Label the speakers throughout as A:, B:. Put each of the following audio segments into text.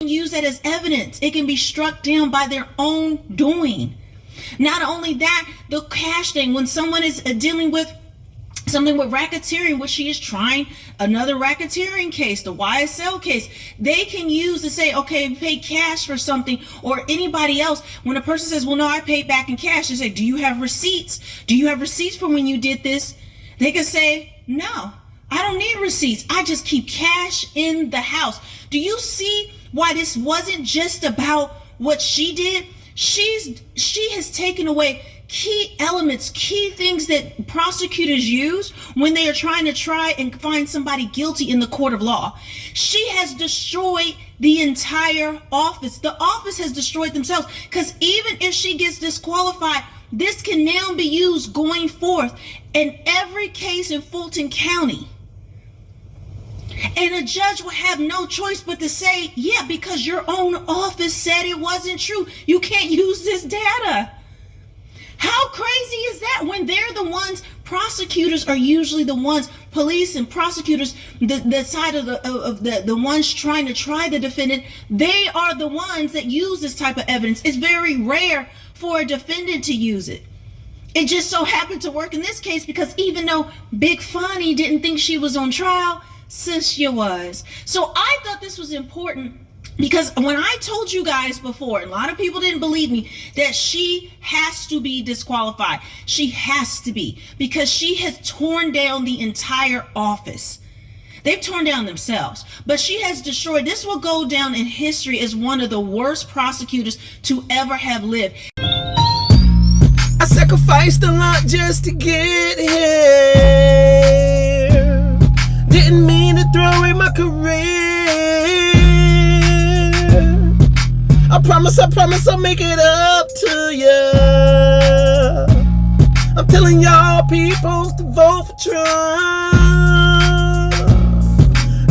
A: can use that as evidence. It can be struck down by their own doing. Not only that, the cash thing, when someone is dealing with something with racketeering, which she is trying another racketeering case, the YSL case, they can use to say, okay, pay cash for something, or anybody else. When a person says, well, no, I paid back in cash, they say, do you have receipts? Do you have receipts for when you did this? They can say, no, I don't need receipts. I just keep cash in the house. Do you see why this wasn't just about what she did? She has taken away key elements, key things that prosecutors use when they are trying to try and find somebody guilty in the court of law. She has destroyed the entire office. The office has destroyed themselves, because even if she gets disqualified, this can now be used going forth in every case in Fulton County. And a judge will have no choice but to say, yeah, because your own office said it wasn't true, you can't use this data. How crazy is that, when they're the ones, prosecutors are usually the ones, police and prosecutors, the side of the ones trying to try the defendant, they are the ones that use this type of evidence. It's very rare for a defendant to use it. It just so happened to work in this case, because even though Big FANI didn't think she was on trial, sis, she was. So I thought this was important, because when I told you guys before, a lot of people didn't believe me, that she has to be disqualified. She has to be, because she has torn down the entire office. They've torn down themselves, but she has destroyed. This will go down in history as one of the worst prosecutors to ever have lived.
B: I sacrificed a lot just to get here. Didn't mean to throw away my career. I promise I'll make it up to you. I'm telling y'all peoples to vote for Trump.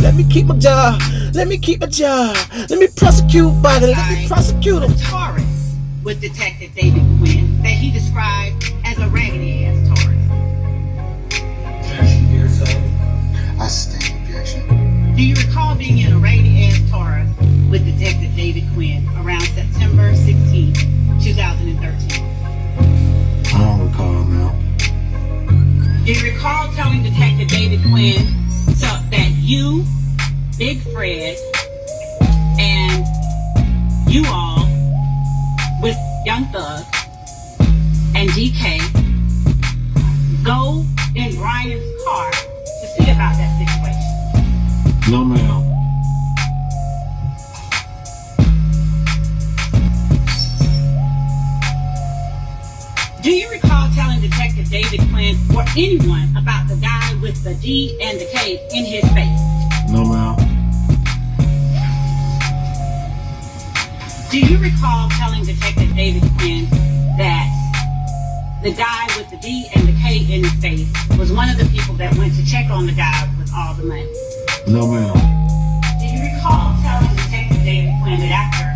B: Let me keep my job. Let me keep my job. Let me prosecute Biden. Let me prosecute him.
C: Taurus with Detective David Quinn that he described as a raggedy ass Taurus.
D: I sustain objection.
C: Do you recall being in a raggedy ass Taurus with Detective David Quinn around September 16, 2013?
D: I don't recall now.
C: Do you recall telling Detective David Quinn that you, Big Fred, and you all with Young Thug and DK go in Brian's car to see about that situation?
D: No, ma'am.
C: Do you recall telling Detective David Quinn or anyone about the guy with the D and the K in his face?
D: No, ma'am.
C: Do you recall telling Detective David Quinn that the guy with the D and the K in his face was one of the people that went to check on the guy with all the money?
D: No, ma'am.
C: Do you recall telling Detective David Quinn that after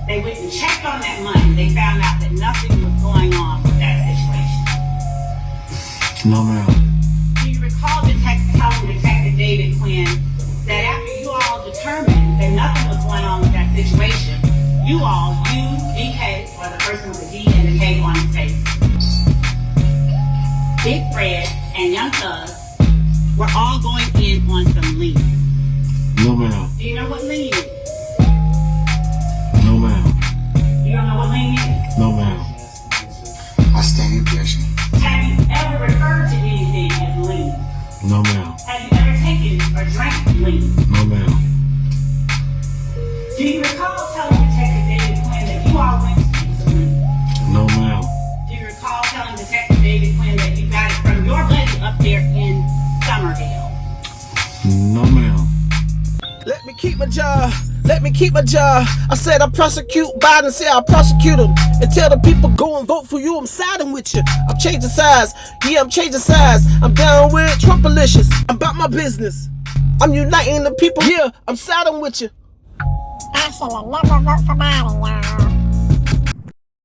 C: they went and checked on that money, they found out that nothing was going on with that situation?
D: No, ma'am.
C: Do you recall telling Detective David Quinn that after you all determined that nothing was going on with that situation, you, DK, or the person with the D and the K on his face, Big Fred and Young Thug, were all going in on some lean?
D: No, ma'am.
C: Do you know what lean is?
D: No, ma'am.
C: You don't know what lean is?
D: No, ma'am. I stand objection.
C: Have you ever referred to anything as lean?
D: No, ma'am.
C: Have you ever taken or drank lean?
D: No, ma'am.
C: Do you recall telling Detective David Quinn that you all went to get some lean?
D: No, ma'am.
C: Do you recall telling Detective David Quinn that you got it from your buddy up there in Somerville?
D: No, ma'am.
B: Let me keep my job. Let me keep my job. I said I prosecute Biden, say I prosecute him. And tell the people go and vote for you. I'm siding with you. I'm changing sides. Yeah, I'm changing sides. I'm down with Trumpalicious. I'm about my business. I'm uniting the people. Yeah, I'm siding with you.
E: I shall never vote for Biden, y'all.